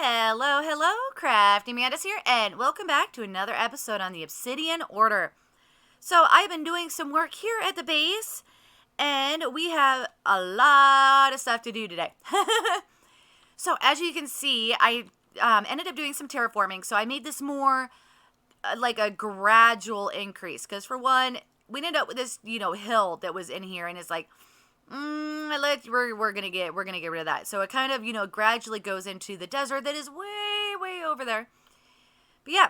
Hello, hello, CraftingMantis here, and welcome back to another episode on the Obsidian Order. So, I've been doing some work here at the base, and we have a lot of stuff to do today. So, as you can see, I ended up doing some terraforming, so I made this more like a gradual increase, because for one, we ended up with this, hill that was in here, and it's like, we're gonna get rid of that. So it kind of, gradually goes into the desert that is way over there. But yeah,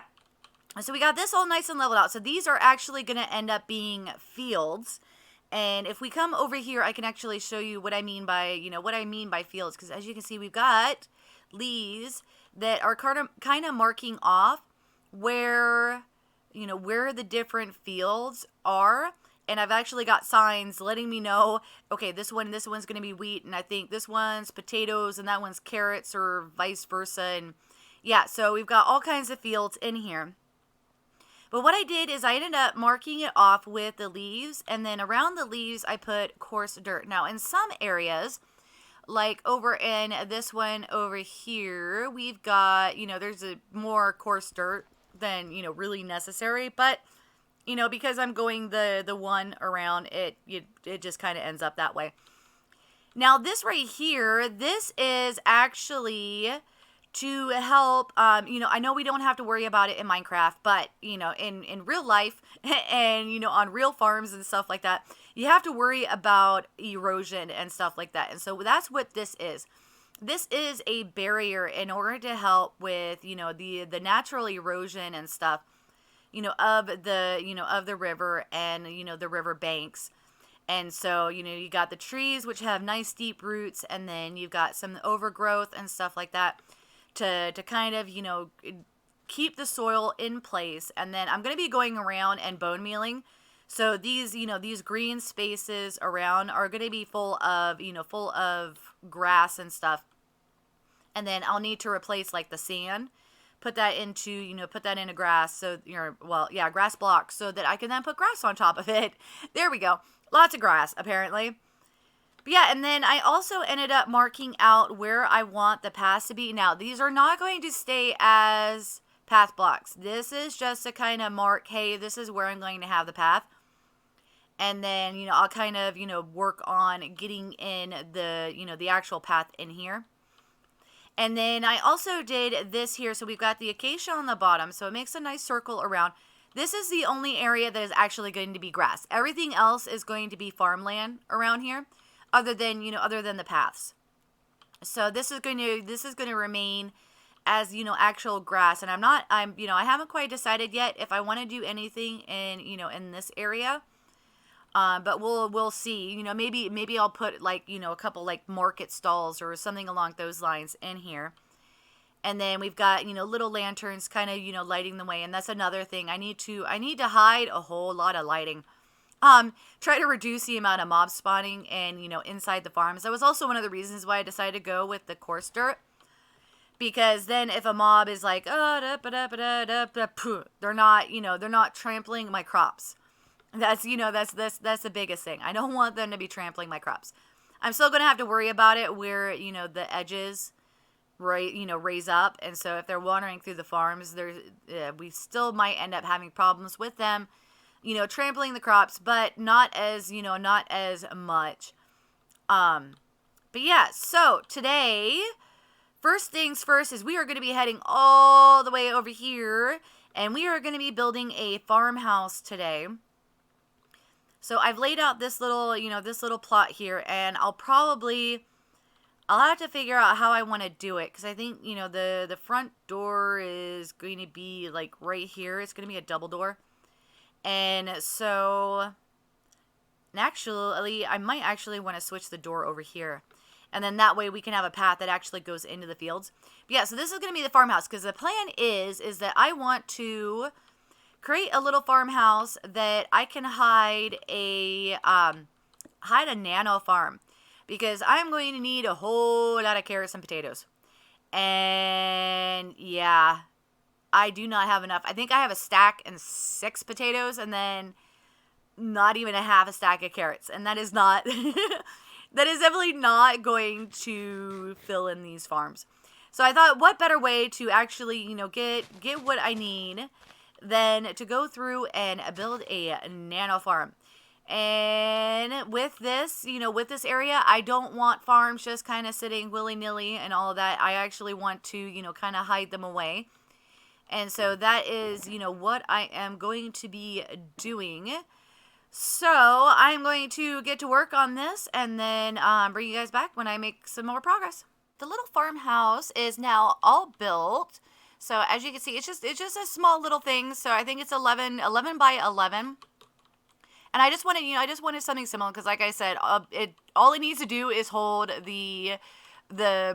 so we got this all nice and leveled out. So these are actually gonna end up being fields. And if we come over here, I can actually show you what I mean by, fields. Because as you can see, we've got leaves that are kind of marking off where, where the different fields are. And I've actually got signs letting me know, okay, this one's going to be wheat, and I think this one's potatoes, and that one's carrots, or vice versa. And yeah, so we've got all kinds of fields in here. But what I did is I ended up marking it off with the leaves, and then around the leaves I put coarse dirt. Now, in some areas, like over in this one over here, we've got, there's a more coarse dirt than, really necessary, but because I'm going the one around, it just kind of ends up that way. Now, this right here, this is actually to help, I know we don't have to worry about it in Minecraft, but, in real life and, on real farms and stuff like that, you have to worry about erosion and stuff like that. And so that's what this is. This is a barrier in order to help with, the natural erosion and stuff, of the river and, the river banks. And so, you got the trees, which have nice deep roots, and then you've got some overgrowth and stuff like that to kind of, keep the soil in place. And then I'm going to be going around and bone mealing. So these, these green spaces around are going to be full of grass and stuff. And then I'll need to replace like the sand. Put that into grass, so, grass blocks, so that I can then put grass on top of it. There we go. Lots of grass, apparently. But yeah, and then I also ended up marking out where I want the paths to be. Now, these are not going to stay as path blocks. This is just to kind of mark, hey, this is where I'm going to have the path. And then, I'll kind of, work on getting in the actual path in here. And then I also did this here. So we've got the acacia on the bottom. So it makes a nice circle around. This is the only area that is actually going to be grass. Everything else is going to be farmland around here, other than the paths. So this is going to remain as, actual grass. And I haven't quite decided yet if I want to do anything in this area. But we'll see. Maybe I'll put like, a couple like market stalls or something along those lines in here. And then we've got, little lanterns kind of, lighting the way. And that's another thing. I need to hide a whole lot of lighting. Try to reduce the amount of mob spawning and, inside the farms. That was also one of the reasons why I decided to go with the coarse dirt. Because then if a mob is like, they're not trampling my crops. That's the biggest thing. I don't want them to be trampling my crops. I'm still going to have to worry about it where, the edges, raise up. And so if they're wandering through the farms, we still might end up having problems with them, trampling the crops, but not as much. But yeah, so today, first things first is we are going to be heading all the way over here, and we are going to be building a farmhouse today. So I've laid out this little plot here, and I'll have to figure out how I want to do it, because I think, the front door is going to be like right here. It's going to be a double door. And so actually, I might actually want to switch the door over here. And then that way we can have a path that actually goes into the fields. But yeah, so this is going to be the farmhouse, because the plan is that I want to create a little farmhouse that I can hide a nano-farm, because I'm going to need a whole lot of carrots and potatoes. And yeah, I do not have enough. I think I have a stack and 6 potatoes, and then not even a half a stack of carrots. And that is not, that is definitely not going to fill in these farms. So I thought, what better way to actually, you know, get what I need than to go through and build a nano farm. And with this, you know, with this area, I don't want farms just kind of sitting willy-nilly and all of that. I actually want to, you know, kind of hide them away. And so that is, you know, what I am going to be doing. So I'm going to get to work on this and then bring you guys back when I make some more progress. The little farmhouse is now all built. So as you can see, it's just a small little thing. So I think it's 11 by 11. And I just wanted, you know, I just wanted something similar because, like I said, all it needs to do is hold the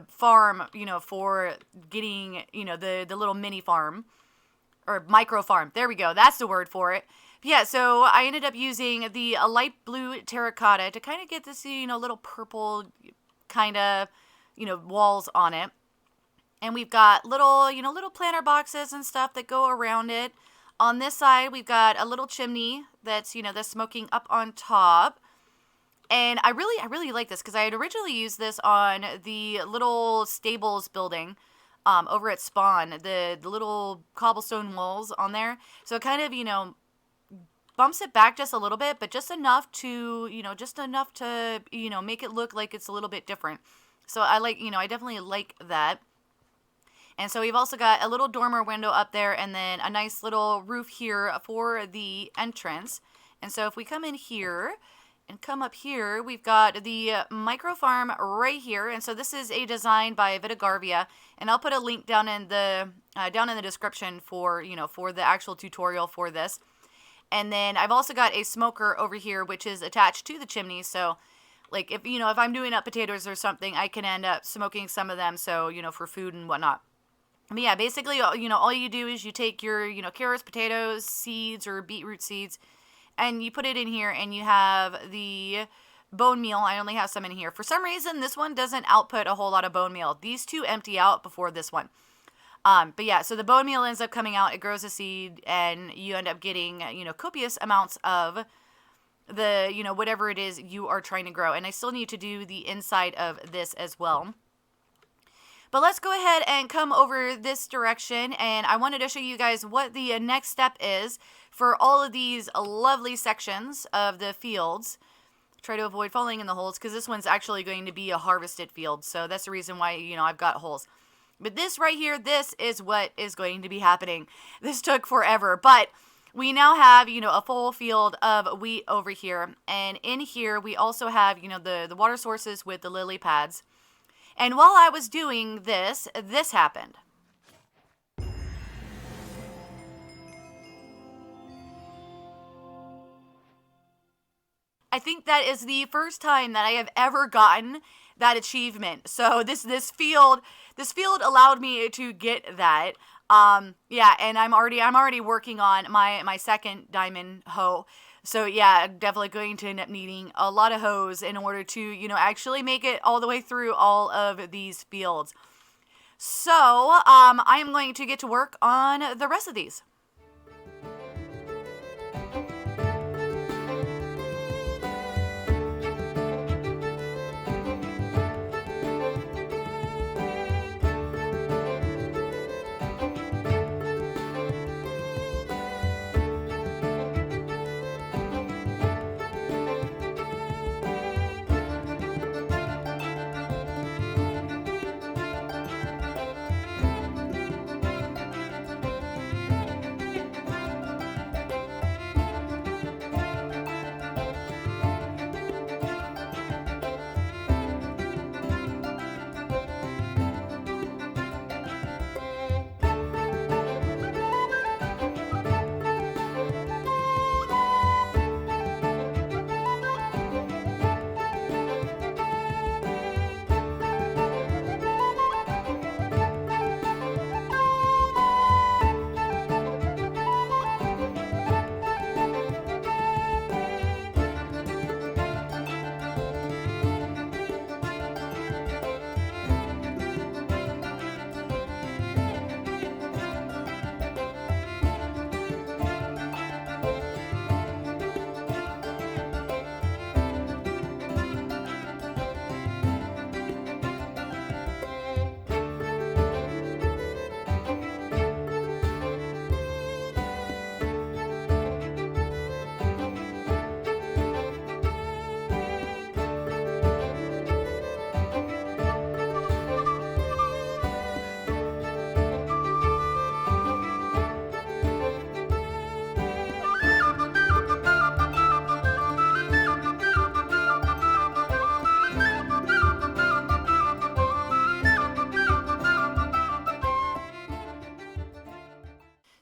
farm, you know, for getting, you know, the little mini farm or micro farm. There we go. That's the word for it. But yeah, so I ended up using the light blue terracotta to kind of get this, you know, little purple kind of, you know, walls on it. And we've got little, you know, little planter boxes and stuff that go around it. On this side, we've got a little chimney that's, you know, that's smoking up on top. And I really like this because I had originally used this on the little stables building over at Spawn, the little cobblestone walls on there. So it kind of, you know, bumps it back just a little bit, but just enough to, you know, make it look like it's a little bit different. So I like, you know, I definitely like that. And so we've also got a little dormer window up there and then a nice little roof here for the entrance. And so if we come in here and come up here, we've got the micro farm right here. And so this is a design by Vidargavia, and I'll put a link down in the description for, you know, for the actual tutorial for this. And then I've also got a smoker over here, which is attached to the chimney. So like if, you know, if I'm doing up potatoes or something, I can end up smoking some of them. So, you know, for food and whatnot. But yeah, basically, you know, all you do is you take your, you know, carrots, potatoes, seeds, or beetroot seeds, and you put it in here, and you have the bone meal. I only have some in here. For some reason, this one doesn't output a whole lot of bone meal. These two empty out before this one. But yeah, so the bone meal ends up coming out, it grows a seed, and you end up getting, you know, copious amounts of the, you know, whatever it is you are trying to grow. And I still need to do the inside of this as well. But let's go ahead and come over this direction, and I wanted to show you guys what the next step is for all of these lovely sections of the fields. Try to avoid falling in the holes because this one's actually going to be a harvested field, so that's the reason why, you know, I've got holes. But this right here, this is what is going to be happening. This took forever, but we now have, you know, a full field of wheat over here, and in here we also have, you know, the water sources with the lily pads. And while I was doing this, this happened. I think that is the first time that I have ever gotten that achievement. So this field allowed me to get that. Yeah, and I'm already working on my second diamond hoe. So yeah, I'm definitely going to end up needing a lot of hoes in order to, you know, actually make it all the way through all of these fields. So I am going to get to work on the rest of these.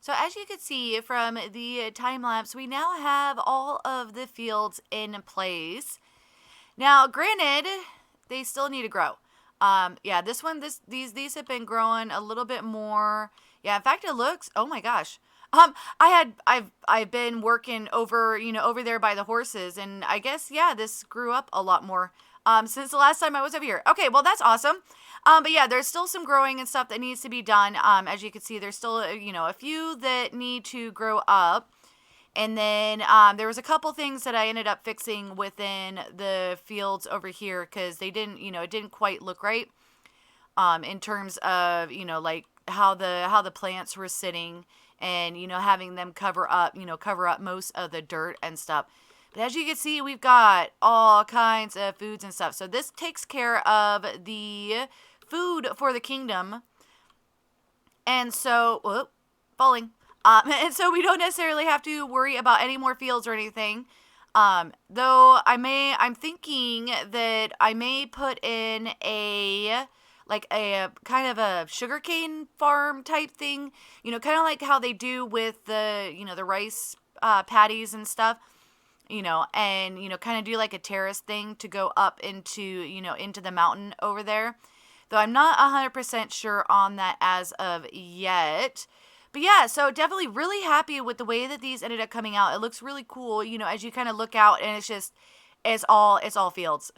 So as you can see from the time lapse, we now have all of the fields in place. Now, granted, they still need to grow. Yeah, these have been growing a little bit more. Yeah, in fact, it looks, oh my gosh. I've been working over, over there by the horses, and I guess, yeah, this grew up a lot more, since the last time I was over here. Okay, well, that's awesome. But yeah, there's still some growing and stuff that needs to be done. As you can see, there's still, a few that need to grow up. And then there was a couple things that I ended up fixing within the fields over here because they didn't, it didn't quite look right in terms of, like how the plants were sitting and, having them cover up most of the dirt and stuff. But as you can see, we've got all kinds of foods and stuff. So this takes care of the food for the kingdom. And so, falling. And so we don't necessarily have to worry about any more fields or anything. Though I'm thinking that I may put in a kind of a sugarcane farm type thing, kind of like how they do with the, the rice paddies and stuff, and, kind of do like a terrace thing to go up into, into the mountain over there. Though I'm not 100% sure on that as of yet. But yeah, so definitely really happy with the way that these ended up coming out. It looks really cool, as you kind of look out, and it's all fields,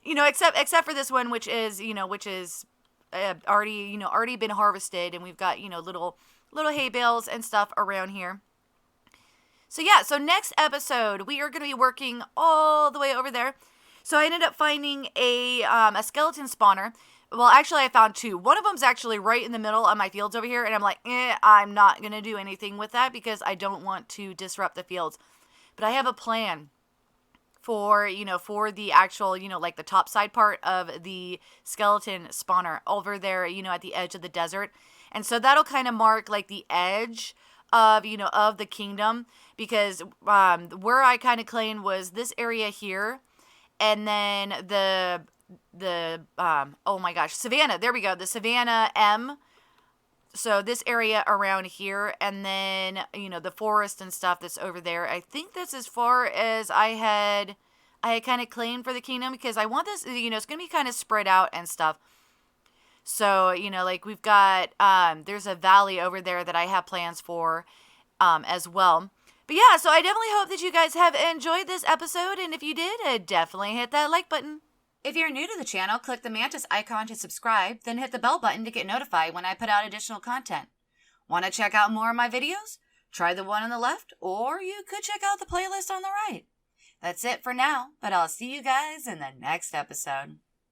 except for this one, which is already been harvested, and we've got, little hay bales and stuff around here. So yeah, so next episode, we are going to be working all the way over there. So I ended up finding a skeleton spawner. Well, actually, I found two. One of them's actually right in the middle of my fields over here, and I'm like, I'm not going to do anything with that because I don't want to disrupt the fields. But I have a plan for, for the actual, like the top side part of the skeleton spawner over there, at the edge of the desert. And so that'll kind of mark, like, the edge of, of the kingdom, because where I kind of claimed was this area here, and then the oh my gosh, Savannah, there we go, the Savannah M. So this area around here, and then, the forest and stuff that's over there. I think that's as far as I had kind of claimed for the kingdom, because I want this, it's going to be kind of spread out and stuff. So, like we've got, there's a valley over there that I have plans for, as well. But yeah, so I definitely hope that you guys have enjoyed this episode, and if you did, definitely hit that like button. If you're new to the channel, click the Mantis icon to subscribe, then hit the bell button to get notified when I put out additional content. Want to check out more of my videos? Try the one on the left, or you could check out the playlist on the right. That's it for now, but I'll see you guys in the next episode.